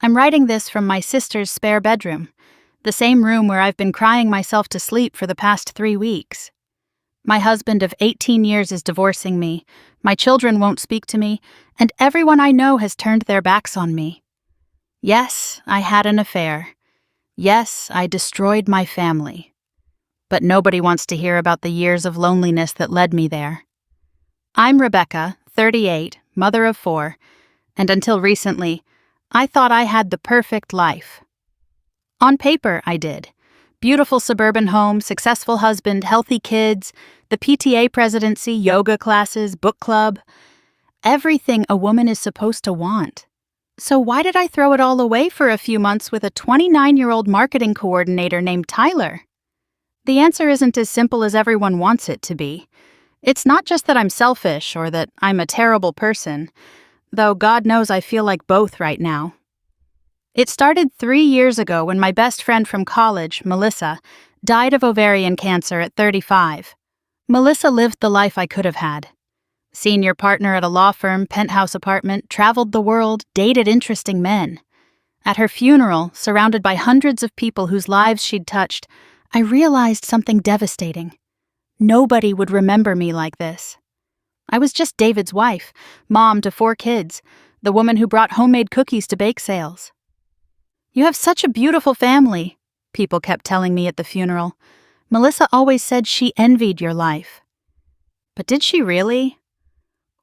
I'm writing this from my sister's spare bedroom, the same room where I've been crying myself to sleep for the past 3 weeks. My husband of 18 years is divorcing me, my children won't speak to me, and everyone I know has turned their backs on me. Yes, I had an affair. Yes, I destroyed my family. But nobody wants to hear about the years of loneliness that led me there. I'm Rebecca, 38, mother of 4, and until recently, I thought I had the perfect life. On paper, I did. Beautiful suburban home, successful husband, healthy kids, the PTA presidency, yoga classes, book club. Everything a woman is supposed to want. So why did I throw it all away for a few months with a 29-year-old marketing coordinator named Tyler? The answer isn't as simple as everyone wants it to be. It's not just that I'm selfish or that I'm a terrible person, though God knows I feel like both right now. It started 3 years ago when my best friend from college, Melissa, died of ovarian cancer at 35. Melissa lived the life I could have had. Senior partner at a law firm, penthouse apartment, traveled the world, dated interesting men. At her funeral, surrounded by hundreds of people whose lives she'd touched, I realized something devastating. Nobody would remember me like this. I was just David's wife, mom to 4 kids, the woman who brought homemade cookies to bake sales. "You have such a beautiful family," people kept telling me at the funeral. "Melissa always said she envied your life." But did she really?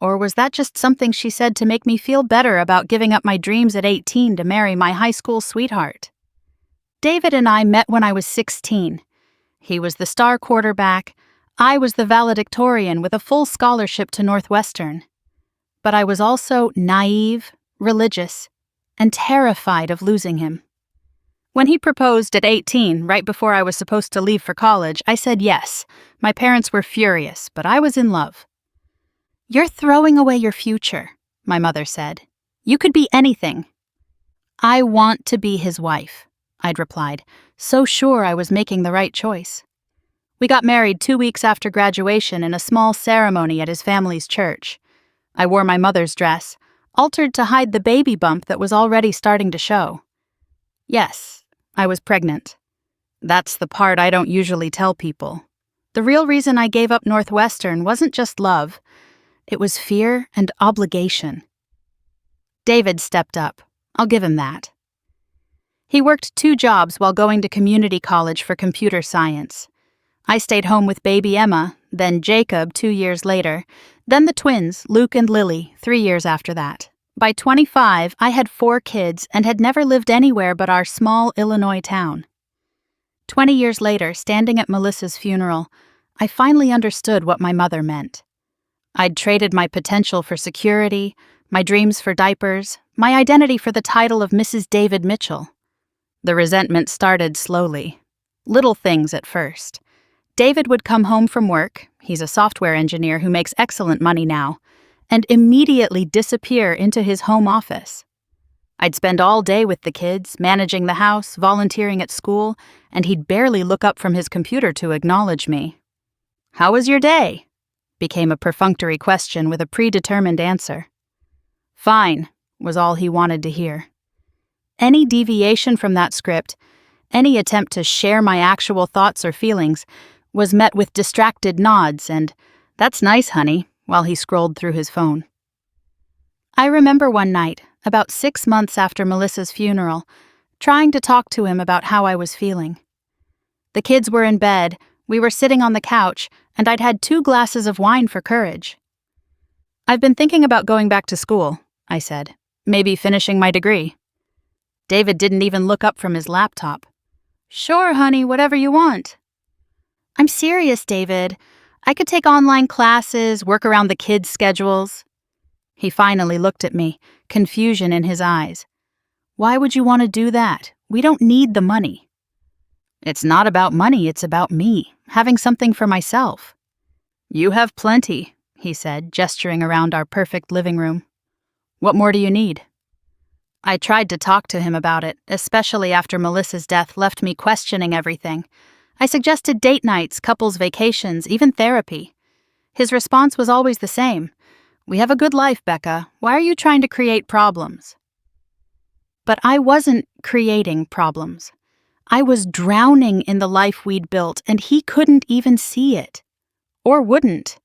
Or was that just something she said to make me feel better about giving up my dreams at 18 to marry my high school sweetheart? David and I met when I was 16. He was the star quarterback. I was the valedictorian with a full scholarship to Northwestern. But I was also naive, religious, and terrified of losing him. When he proposed at 18, right before I was supposed to leave for college, I said yes. My parents were furious, but I was in love. "You're throwing away your future," my mother said. "You could be anything." "I want to be his wife," I'd replied, so sure I was making the right choice. We got married 2 weeks after graduation in a small ceremony at his family's church. I wore my mother's dress, altered to hide the baby bump that was already starting to show. Yes, I was pregnant. That's the part I don't usually tell people. The real reason I gave up Northwestern wasn't just love. It was fear and obligation. David stepped up. I'll give him that. He worked 2 jobs while going to community college for computer science. I stayed home with baby Emma, then Jacob 2 years later, then the twins, Luke and Lily, 3 years after that. By 25, I had 4 kids and had never lived anywhere but our small Illinois town. 20 years later, standing at Melissa's funeral, I finally understood what my mother meant. I'd traded my potential for security, my dreams for diapers, my identity for the title of Mrs. David Mitchell. The resentment started slowly. Little things at first. David would come home from work, he's a software engineer who makes excellent money now, and immediately disappear into his home office. I'd spend all day with the kids, managing the house, volunteering at school, and he'd barely look up from his computer to acknowledge me. "How was your day?" became a perfunctory question with a predetermined answer. "Fine," was all he wanted to hear. Any deviation from that script, any attempt to share my actual thoughts or feelings, was met with distracted nods and, "That's nice, honey," while he scrolled through his phone. I remember one night, about 6 months after Melissa's funeral, trying to talk to him about how I was feeling. The kids were in bed, we were sitting on the couch, and I'd had 2 glasses of wine for courage. "I've been thinking about going back to school," I said, "maybe finishing my degree." David didn't even look up from his laptop. "Sure, honey, whatever you want." "I'm serious, David. I could take online classes, work around the kids' schedules." He finally looked at me, confusion in his eyes. "Why would you want to do that? We don't need the money." "It's not about money, it's about me, having something for myself." "You have plenty," he said, gesturing around our perfect living room. "What more do you need?" I tried to talk to him about it, especially after Melissa's death left me questioning everything. I suggested date nights, couples vacations, even therapy. His response was always the same. "We have a good life, Becca. Why are you trying to create problems?" But I wasn't creating problems. I was drowning in the life we'd built, and he couldn't even see it. Or wouldn't.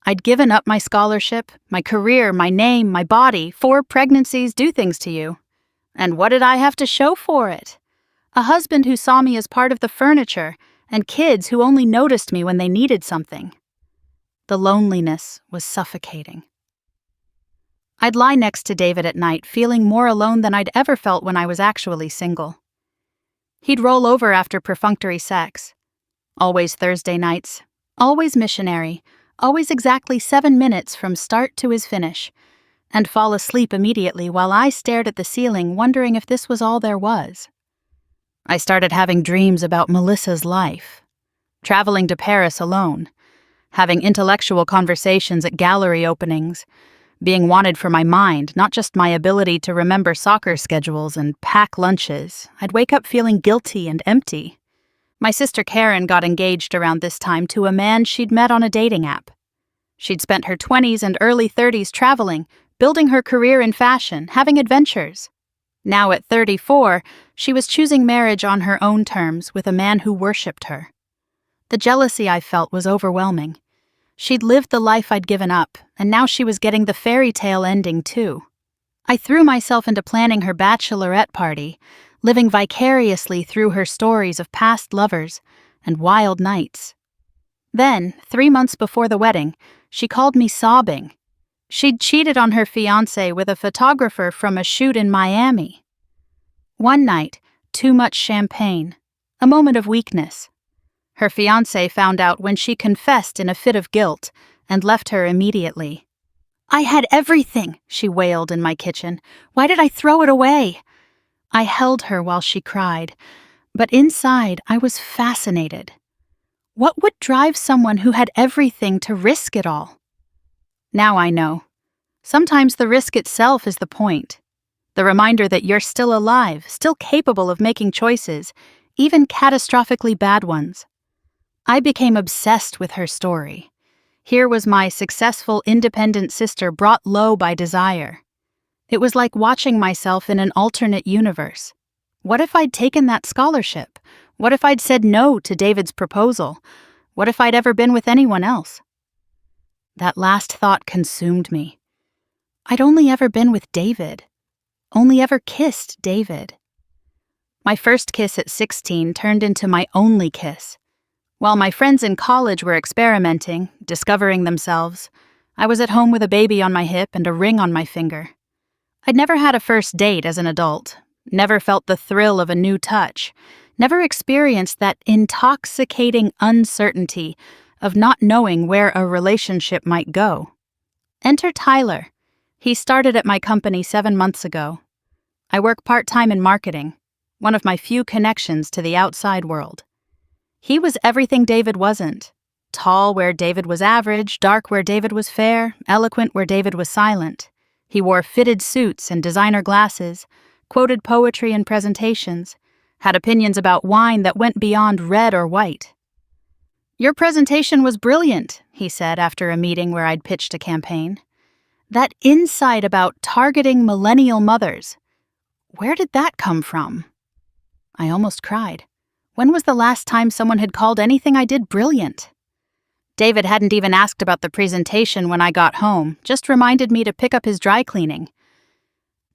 I'd given up my scholarship, my career, my name, my body. 4 pregnancies do things to you. And what did I have to show for it? A husband who saw me as part of the furniture, and kids who only noticed me when they needed something. The loneliness was suffocating. I'd lie next to David at night, feeling more alone than I'd ever felt when I was actually single. He'd roll over after perfunctory sex. Always Thursday nights, always missionary, always exactly 7 minutes from start to his finish, and fall asleep immediately while I stared at the ceiling, wondering if this was all there was. I started having dreams about Melissa's life, traveling to Paris alone, having intellectual conversations at gallery openings, being wanted for my mind, not just my ability to remember soccer schedules and pack lunches. I'd wake up feeling guilty and empty. My sister Karen got engaged around this time to a man she'd met on a dating app. She'd spent her 20s and early 30s traveling, building her career in fashion, having adventures. Now at 34, she was choosing marriage on her own terms with a man who worshipped her. The jealousy I felt was overwhelming. She'd lived the life I'd given up, and now she was getting the fairy tale ending too. I threw myself into planning her bachelorette party, living vicariously through her stories of past lovers and wild nights. Then, 3 months before the wedding, she called me sobbing. She'd cheated on her fiancé with a photographer from a shoot in Miami. One night, too much champagne, a moment of weakness. Her fiancé found out when she confessed in a fit of guilt and left her immediately. "I had everything," she wailed in my kitchen. "Why did I throw it away?" I held her while she cried, but inside I was fascinated. What would drive someone who had everything to risk it all? Now I know. Sometimes the risk itself is the point. The reminder that you're still alive, still capable of making choices, even catastrophically bad ones. I became obsessed with her story. Here was my successful, independent sister brought low by desire. It was like watching myself in an alternate universe. What if I'd taken that scholarship? What if I'd said no to David's proposal? What if I'd ever been with anyone else? That last thought consumed me. I'd only ever been with David. Only ever kissed David. My first kiss at 16 turned into my only kiss. While my friends in college were experimenting, discovering themselves, I was at home with a baby on my hip and a ring on my finger. I'd never had a first date as an adult, never felt the thrill of a new touch, never experienced that intoxicating uncertainty of not knowing where a relationship might go. Enter Tyler. He started at my company 7 months ago. I work part-time in marketing, one of my few connections to the outside world. He was everything David wasn't. Tall where David was average, dark where David was fair, eloquent where David was silent. He wore fitted suits and designer glasses, quoted poetry in presentations, had opinions about wine that went beyond red or white. "Your presentation was brilliant," he said after a meeting where I'd pitched a campaign. "That insight about targeting millennial mothers. Where did that come from?" I almost cried. When was the last time someone had called anything I did brilliant? David hadn't even asked about the presentation when I got home, just reminded me to pick up his dry cleaning.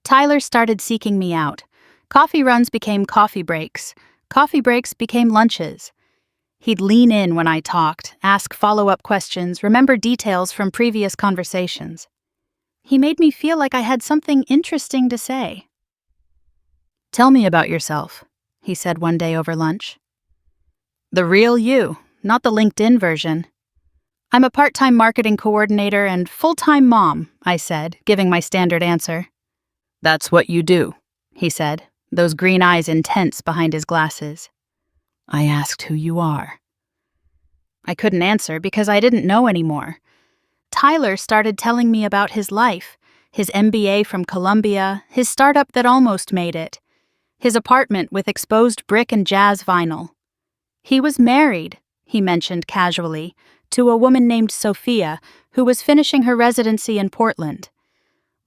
Tyler started seeking me out. Coffee runs became coffee breaks. Coffee breaks became lunches. He'd lean in when I talked, ask follow-up questions, remember details from previous conversations. He made me feel like I had something interesting to say. "Tell me about yourself," he said one day over lunch. "The real you, not the LinkedIn version." "I'm a part-time marketing coordinator and full-time mom," I said, giving my standard answer. "That's what you do," he said, those green eyes intense behind his glasses. I asked who you are. I couldn't answer because I didn't know anymore. Tyler started telling me about his life, his MBA from Columbia, his startup that almost made it, his apartment with exposed brick and jazz vinyl. He was married, he mentioned casually, to a woman named Sophia, who was finishing her residency in Portland.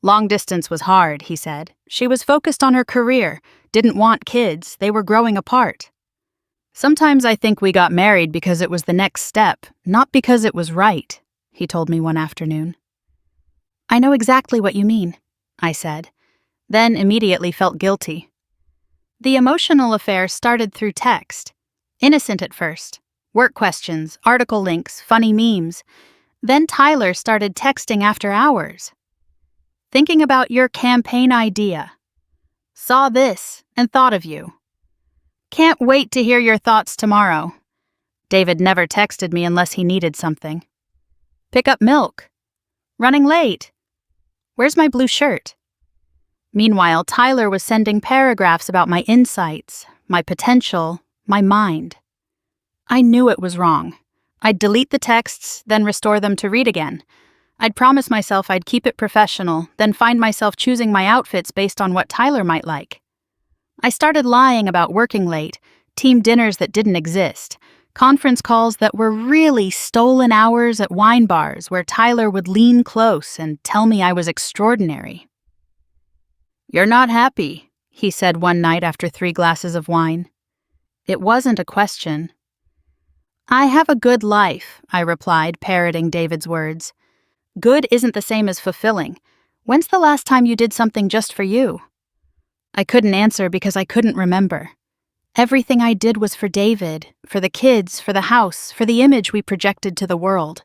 Long distance was hard, he said. She was focused on her career, didn't want kids, they were growing apart. Sometimes I think we got married because it was the next step, not because it was right, he told me one afternoon. I know exactly what you mean, I said, then immediately felt guilty. The emotional affair started through text. Innocent at first. Work questions, article links, funny memes. Then Tyler started texting after hours. Thinking about your campaign idea. Saw this and thought of you. Can't wait to hear your thoughts tomorrow. David never texted me unless he needed something. Pick up milk. Running late. Where's my blue shirt? Meanwhile, Tyler was sending paragraphs about my insights, my potential, my mind. I knew it was wrong. I'd delete the texts, then restore them to read again. I'd promise myself I'd keep it professional, then find myself choosing my outfits based on what Tyler might like. I started lying about working late, team dinners that didn't exist, conference calls that were really stolen hours at wine bars where Tyler would lean close and tell me I was extraordinary. You're not happy, he said one night after 3 glasses of wine. It wasn't a question. I have a good life, I replied, parroting David's words. Good isn't the same as fulfilling. When's the last time you did something just for you? I couldn't answer because I couldn't remember. Everything I did was for David, for the kids, for the house, for the image we projected to the world.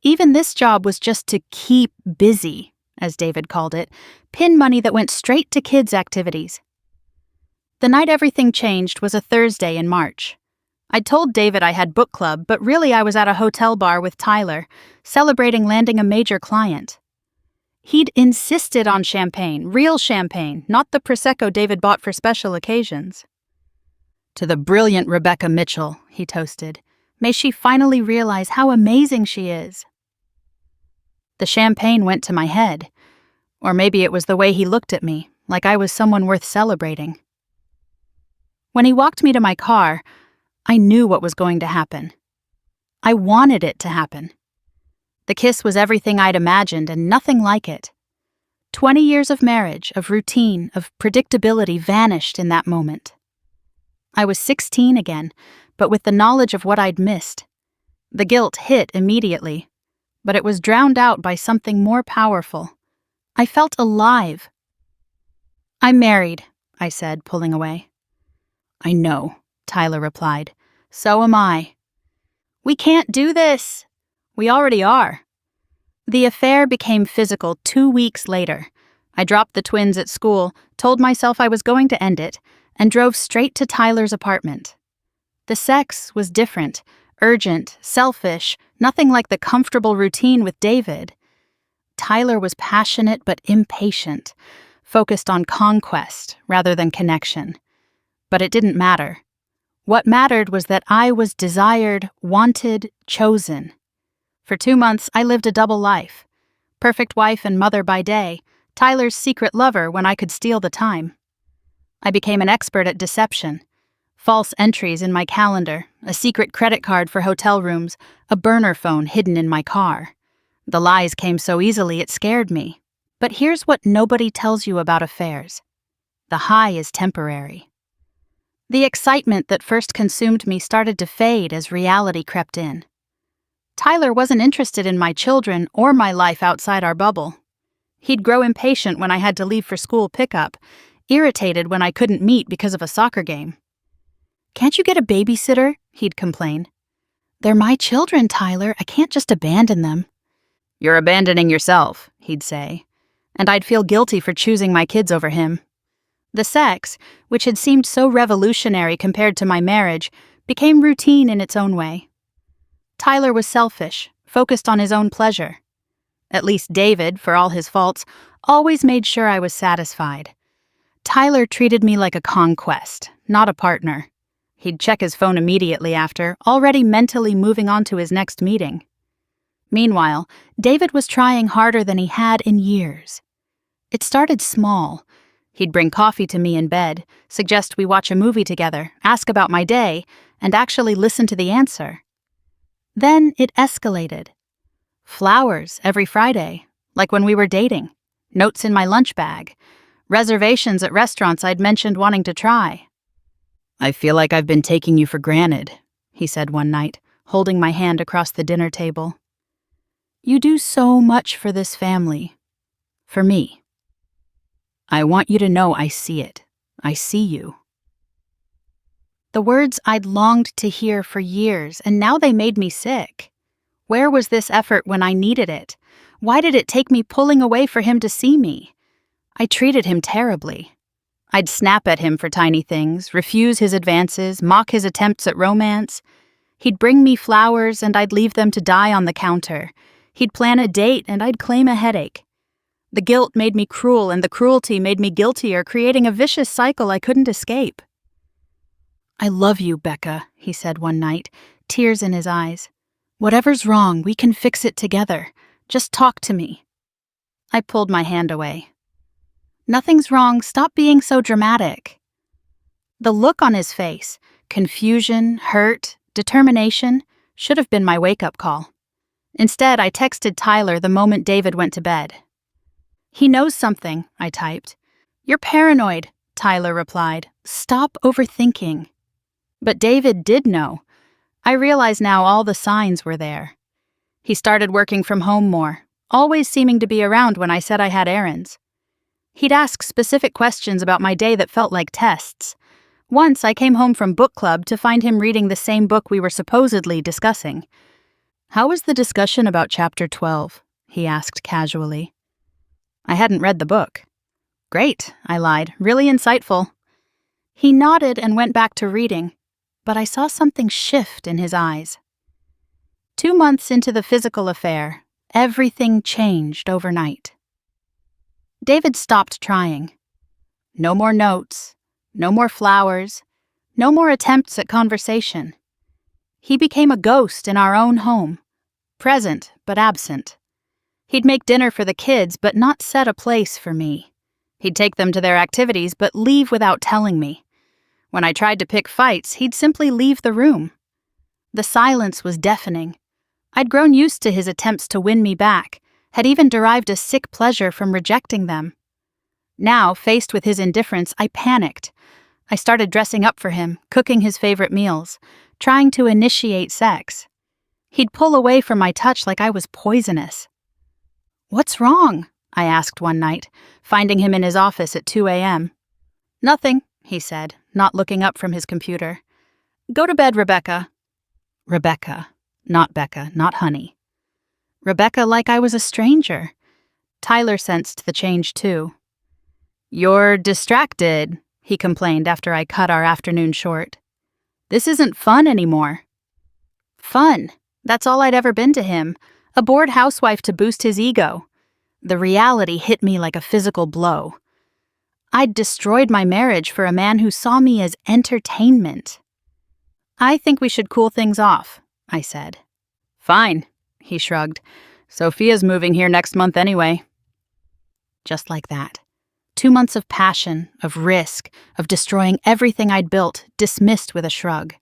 Even this job was just to keep busy, as David called it, pin money that went straight to kids' activities. The night everything changed was a Thursday in March. I'd told David I had book club, but really I was at a hotel bar with Tyler, celebrating landing a major client. He'd insisted on champagne, real champagne, not the Prosecco David bought for special occasions. To the brilliant Rebecca Mitchell, he toasted. May she finally realize how amazing she is. The champagne went to my head. Or maybe it was the way he looked at me, like I was someone worth celebrating. When he walked me to my car, I knew what was going to happen. I wanted it to happen. The kiss was everything I'd imagined and nothing like it. 20 years of marriage, of routine, of predictability vanished in that moment. I was 16 again, but with the knowledge of what I'd missed. The guilt hit immediately, but it was drowned out by something more powerful. I felt alive. I'm married, I said, pulling away. I know, Tyler replied. So am I. We can't do this. We already are. The affair became physical 2 weeks later. I dropped the twins at school, told myself I was going to end it, and drove straight to Tyler's apartment. The sex was different, urgent, selfish, nothing like the comfortable routine with David. Tyler was passionate but impatient, focused on conquest rather than connection. But it didn't matter. What mattered was that I was desired, wanted, chosen. For 2 months, I lived a double life. Perfect wife and mother by day, Tyler's secret lover when I could steal the time. I became an expert at deception. False entries in my calendar, a secret credit card for hotel rooms, a burner phone hidden in my car. The lies came so easily it scared me. But here's what nobody tells you about affairs. The high is temporary. The excitement that first consumed me started to fade as reality crept in. Tyler wasn't interested in my children or my life outside our bubble. He'd grow impatient when I had to leave for school pickup, irritated when I couldn't meet because of a soccer game. Can't you get a babysitter? He'd complain. They're my children, Tyler. I can't just abandon them. You're abandoning yourself, he'd say, and I'd feel guilty for choosing my kids over him. The sex, which had seemed so revolutionary compared to my marriage, became routine in its own way. Tyler was selfish, focused on his own pleasure. At least David, for all his faults, always made sure I was satisfied. Tyler treated me like a conquest, not a partner. He'd check his phone immediately after, already mentally moving on to his next meeting. Meanwhile, David was trying harder than he had in years. It started small. He'd bring coffee to me in bed, suggest we watch a movie together, ask about my day, and actually listen to the answer. Then it escalated. Flowers every Friday, like when we were dating. notes in my lunch bag, reservations at restaurants I'd mentioned wanting to try. "I feel like I've been taking you for granted," he said one night, holding my hand across the dinner table. "You do so much for this family. For me. I want you to know I see it. I see you." The words I'd longed to hear for years, and now they made me sick. Where was this effort when I needed it? Why did it take me pulling away for him to see me? I treated him terribly. I'd snap at him for tiny things, refuse his advances, mock his attempts at romance. He'd bring me flowers and I'd leave them to die on the counter. He'd plan a date and I'd claim a headache. The guilt made me cruel and the cruelty made me guiltier, creating a vicious cycle I couldn't escape. "I love you, Becca," he said one night, tears in his eyes. "Whatever's wrong, we can fix it together. Just talk to me." I pulled my hand away. "Nothing's wrong, stop being so dramatic." The look on his face, confusion, hurt, determination, should have been my wake-up call. Instead, I texted Tyler the moment David went to bed. "He knows something," I typed. "You're paranoid," Tyler replied. "Stop overthinking." But David did know. I realize now all the signs were there. He started working from home more, always seeming to be around when I said I had errands. He'd ask specific questions about my day that felt like tests. Once I came home from book club to find him reading the same book we were supposedly discussing. "How was the discussion about chapter 12? He asked casually. I hadn't read the book. "Great," I lied, "really insightful." He nodded and went back to reading, but I saw something shift in his eyes. 2 months into the physical affair, everything changed overnight. David stopped trying. No more notes, no more flowers, no more attempts at conversation. He became a ghost in our own home, present but absent. He'd make dinner for the kids but not set a place for me. He'd take them to their activities but leave without telling me. When I tried to pick fights, he'd simply leave the room. The silence was deafening. I'd grown used to his attempts to win me back, had even derived a sick pleasure from rejecting them. Now, faced with his indifference, I panicked. I started dressing up for him, cooking his favorite meals, trying to initiate sex. He'd pull away from my touch like I was poisonous. "What's wrong?" I asked one night, finding him in his office at 2 a.m. "Nothing," he said, not looking up from his computer. "Go to bed, Rebecca." Rebecca, not Becca, not honey. Rebecca like I was a stranger. Tyler sensed the change too. "You're distracted," he complained after I cut our afternoon short. "This isn't fun anymore." Fun. That's all I'd ever been to him. A bored housewife to boost his ego. The reality hit me like a physical blow. I'd destroyed my marriage for a man who saw me as entertainment. "I think we should cool things off," I said. "Fine," he shrugged. "Sophia's moving here next month anyway." Just like that. 2 months of passion, of risk, of destroying everything I'd built, dismissed with a shrug.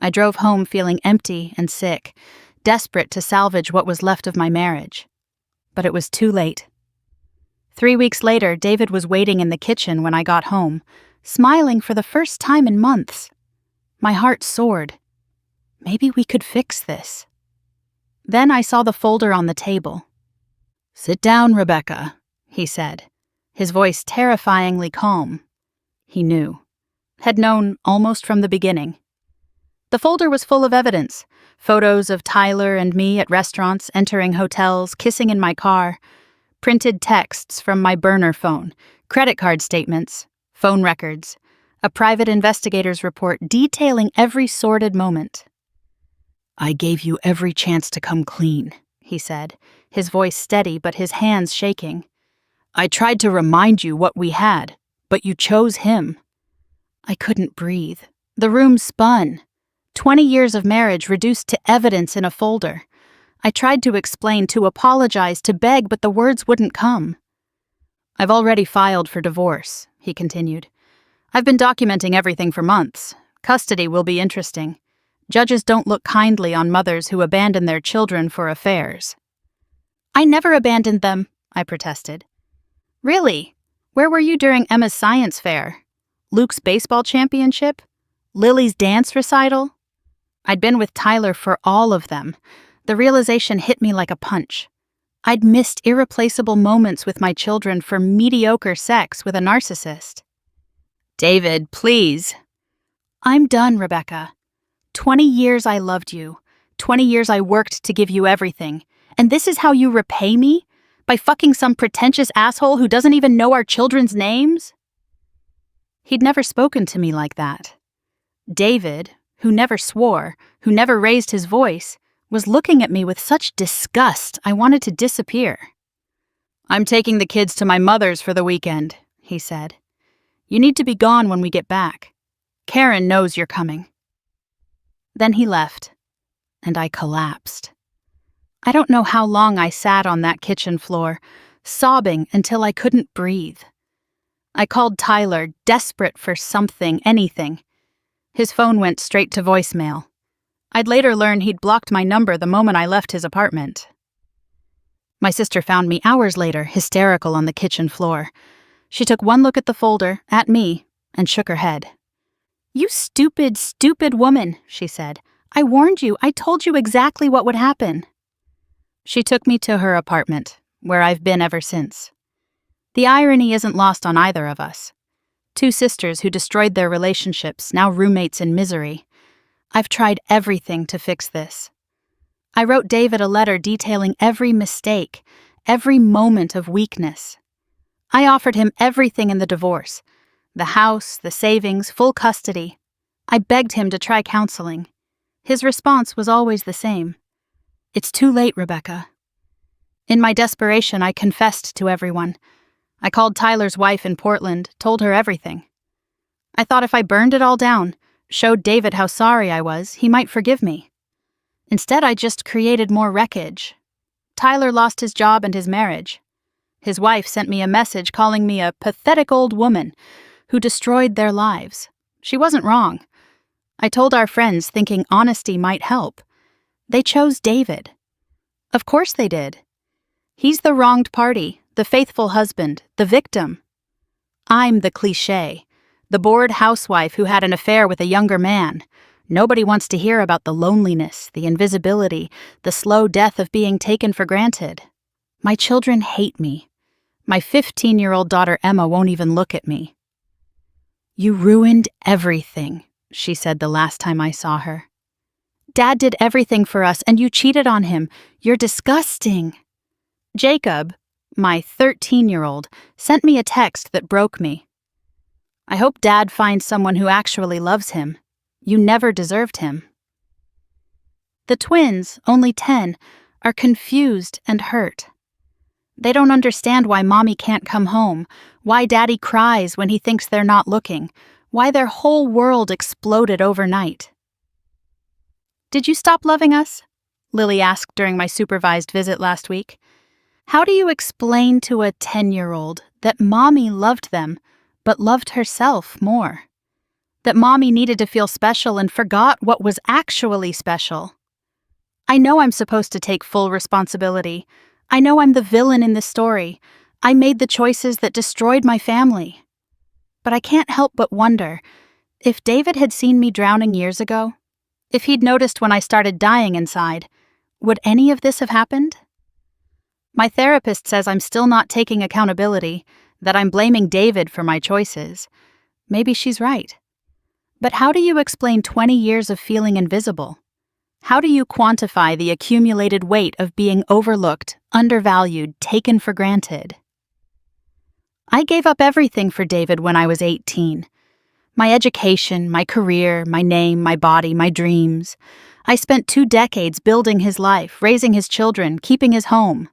I drove home feeling empty and sick, desperate to salvage what was left of my marriage. But it was too late. 3 weeks later, David was waiting in the kitchen when I got home, smiling for the first time in months. My heart soared. Maybe we could fix this. Then I saw the folder on the table. "Sit down, Rebecca," he said, his voice terrifyingly calm. He knew. Had known almost from the beginning. The folder was full of evidence. Photos of Tyler and me at restaurants, entering hotels, kissing in my car. Printed texts from my burner phone. Credit card statements. Phone records. A private investigator's report detailing every sordid moment. "I gave you every chance to come clean," he said, his voice steady but his hands shaking. "I tried to remind you what we had, but you chose him." I couldn't breathe. The room spun. 20 years of marriage reduced to evidence in a folder. I tried to explain, to apologize, to beg, but the words wouldn't come. "I've already filed for divorce," he continued. "I've been documenting everything for months. Custody will be interesting. Judges don't look kindly on mothers who abandon their children for affairs." "I never abandoned them," I protested. Really? Where were you during Emma's science fair? Luke's baseball championship? Lily's dance recital? I'd been with Tyler for all of them. The realization hit me like a punch. I'd missed irreplaceable moments with my children for mediocre sex with a narcissist. David, please. I'm done, Rebecca. 20 years I loved you. 20 years I worked to give you everything. And this is how you repay me? By fucking some pretentious asshole who doesn't even know our children's names? He'd never spoken to me like that. David, who never swore, who never raised his voice, was looking at me with such disgust I wanted to disappear. I'm taking the kids to my mother's for the weekend, he said. You need to be gone when we get back. Karen knows you're coming. Then he left, and I collapsed. I don't know how long I sat on that kitchen floor, sobbing until I couldn't breathe. I called Tyler, desperate for something, anything. His phone went straight to voicemail. I'd later learn he'd blocked my number the moment I left his apartment. My sister found me hours later, hysterical on the kitchen floor. She took one look at the folder, at me, and shook her head. You stupid, stupid woman, she said. I warned you. I told you exactly what would happen. She took me to her apartment, where I've been ever since. The irony isn't lost on either of us. Two sisters who destroyed their relationships, now roommates in misery. I've tried everything to fix this. I wrote David a letter detailing every mistake, every moment of weakness. I offered him everything in the divorce. The house, the savings, full custody. I begged him to try counseling. His response was always the same. It's too late, Rebecca. In my desperation, I confessed to everyone. I called Tyler's wife in Portland, told her everything. I thought if I burned it all down, showed David how sorry I was, he might forgive me. Instead, I just created more wreckage. Tyler lost his job and his marriage. His wife sent me a message calling me a pathetic old woman who destroyed their lives. She wasn't wrong. I told our friends thinking honesty might help. They chose David. Of course they did. He's the wronged party, the faithful husband, the victim. I'm the cliché, the bored housewife who had an affair with a younger man. Nobody wants to hear about the loneliness, the invisibility, the slow death of being taken for granted. My children hate me. My 15-year-old daughter Emma won't even look at me. You ruined everything, she said the last time I saw her. Dad did everything for us and you cheated on him. You're disgusting. Jacob, my 13-year-old, sent me a text that broke me. I hope Dad finds someone who actually loves him. You never deserved him. The twins, only 10, are confused and hurt. They don't understand why Mommy can't come home, why Daddy cries when he thinks they're not looking, why their whole world exploded overnight. Did you stop loving us? Lily asked during my supervised visit last week. How do you explain to a 10-year-old that Mommy loved them, but loved herself more? That Mommy needed to feel special and forgot what was actually special? I know I'm supposed to take full responsibility. I know I'm the villain in this story. I made the choices that destroyed my family. But I can't help but wonder, if David had seen me drowning years ago, if he'd noticed when I started dying inside, would any of this have happened? My therapist says I'm still not taking accountability, that I'm blaming David for my choices. Maybe she's right. But how do you explain 20 years of feeling invisible? How do you quantify the accumulated weight of being overlooked, undervalued, taken for granted? I gave up everything for David when I was 18. My education, my career, my name, my body, my dreams. I spent 2 decades building his life, raising his children, keeping his home.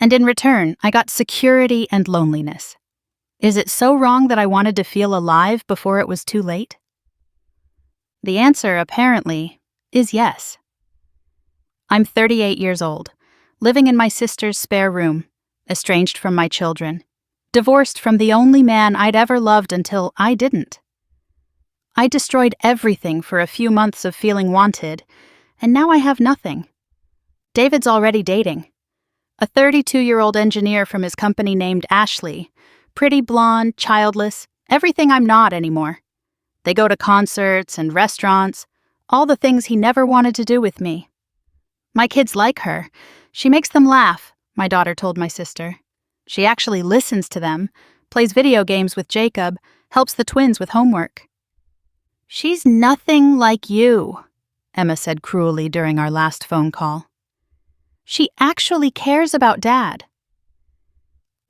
And in return, I got security and loneliness. Is it so wrong that I wanted to feel alive before it was too late? The answer, apparently, is yes. I'm 38 years old, living in my sister's spare room, estranged from my children, divorced from the only man I'd ever loved until I didn't. I destroyed everything for a few months of feeling wanted, and now I have nothing. David's already dating. A 32-year-old engineer from his company named Ashley. Pretty blonde, childless, everything I'm not anymore. They go to concerts and restaurants, all the things he never wanted to do with me. My kids like her. She makes them laugh, my daughter told my sister. She actually listens to them, plays video games with Jacob, helps the twins with homework. She's nothing like you, Emma said cruelly during our last phone call. She actually cares about Dad.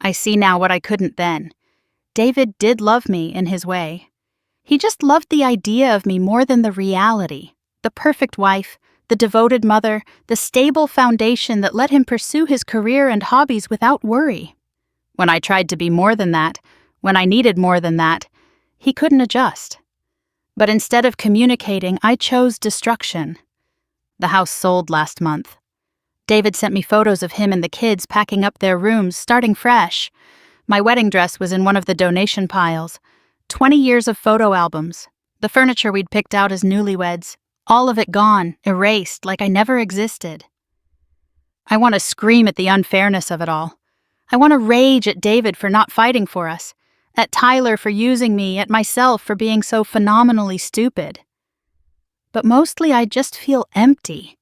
I see now what I couldn't then. David did love me in his way. He just loved the idea of me more than the reality, the perfect wife, the devoted mother, the stable foundation that let him pursue his career and hobbies without worry. When I tried to be more than that, when I needed more than that, he couldn't adjust. But instead of communicating, I chose destruction. The house sold last month. David sent me photos of him and the kids packing up their rooms, starting fresh. My wedding dress was in one of the donation piles. 20 years of photo albums. The furniture we'd picked out as newlyweds. All of it gone, erased, like I never existed. I want to scream at the unfairness of it all. I want to rage at David for not fighting for us, at Tyler for using me, at myself for being so phenomenally stupid. But mostly I just feel empty.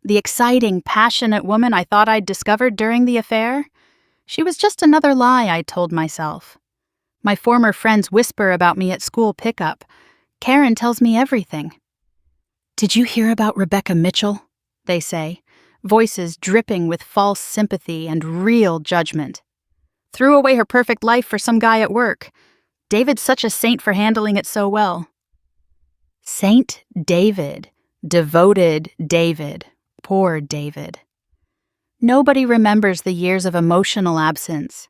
The exciting, passionate woman I thought I'd discovered during the affair, she was just another lie I told myself. My former friends whisper about me at school pickup. Karen tells me everything. "Did you hear about Rebecca Mitchell?" they say, voices dripping with false sympathy and real judgment. Threw away her perfect life for some guy at work. David's such a saint for handling it so well. Saint David. Devoted David. Poor David. Nobody remembers the years of emotional absence,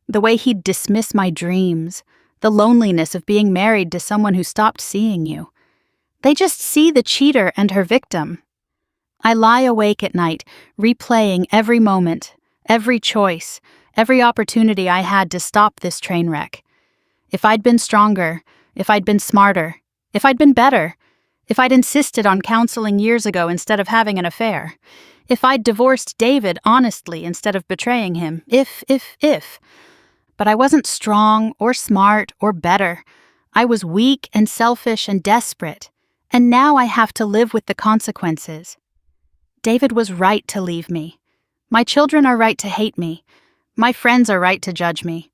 the way he'd dismiss my dreams, the loneliness of being married to someone who stopped seeing you. They just see the cheater and her victim. I lie awake at night, replaying every moment, every choice, every opportunity I had to stop this train wreck. If I'd been stronger, if I'd been smarter, if I'd been better, if I'd insisted on counseling years ago instead of having an affair, if I'd divorced David honestly instead of betraying him, if. But I wasn't strong or smart or better. I was weak and selfish and desperate, and now I have to live with the consequences. David was right to leave me. My children are right to hate me. My friends are right to judge me.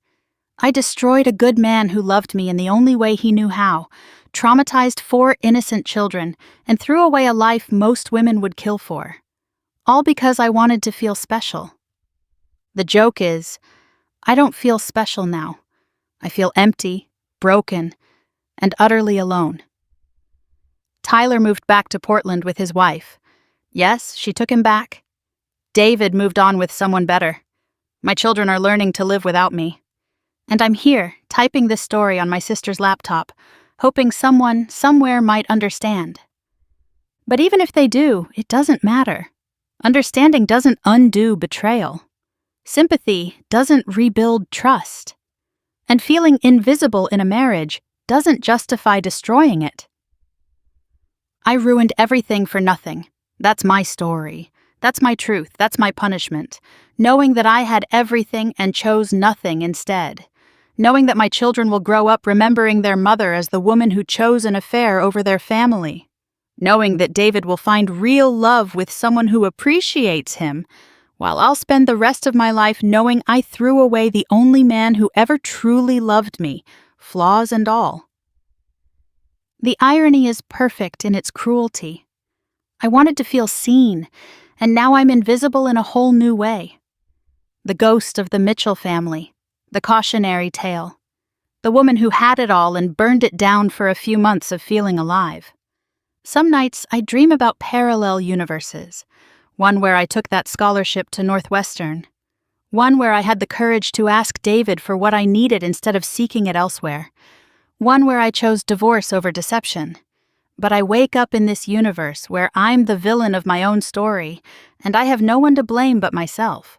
I destroyed a good man who loved me in the only way he knew how, traumatized 4 innocent children, and threw away a life most women would kill for. All because I wanted to feel special. The joke is, I don't feel special now. I feel empty, broken, and utterly alone. Tyler moved back to Portland with his wife. Yes, she took him back. David moved on with someone better. My children are learning to live without me. And I'm here, typing this story on my sister's laptop, hoping someone, somewhere might understand. But even if they do, it doesn't matter. Understanding doesn't undo betrayal. Sympathy doesn't rebuild trust. And feeling invisible in a marriage doesn't justify destroying it. I ruined everything for nothing. That's my story. That's my truth. That's my punishment. Knowing that I had everything and chose nothing instead. Knowing that my children will grow up remembering their mother as the woman who chose an affair over their family. Knowing that David will find real love with someone who appreciates him, while I'll spend the rest of my life knowing I threw away the only man who ever truly loved me, flaws and all. The irony is perfect in its cruelty. I wanted to feel seen, and now I'm invisible in a whole new way. The ghost of the Mitchell family, the cautionary tale, the woman who had it all and burned it down for a few months of feeling alive. Some nights I dream about parallel universes, one where I took that scholarship to Northwestern, one where I had the courage to ask David for what I needed instead of seeking it elsewhere, one where I chose divorce over deception. But I wake up in this universe where I'm the villain of my own story, and I have no one to blame but myself.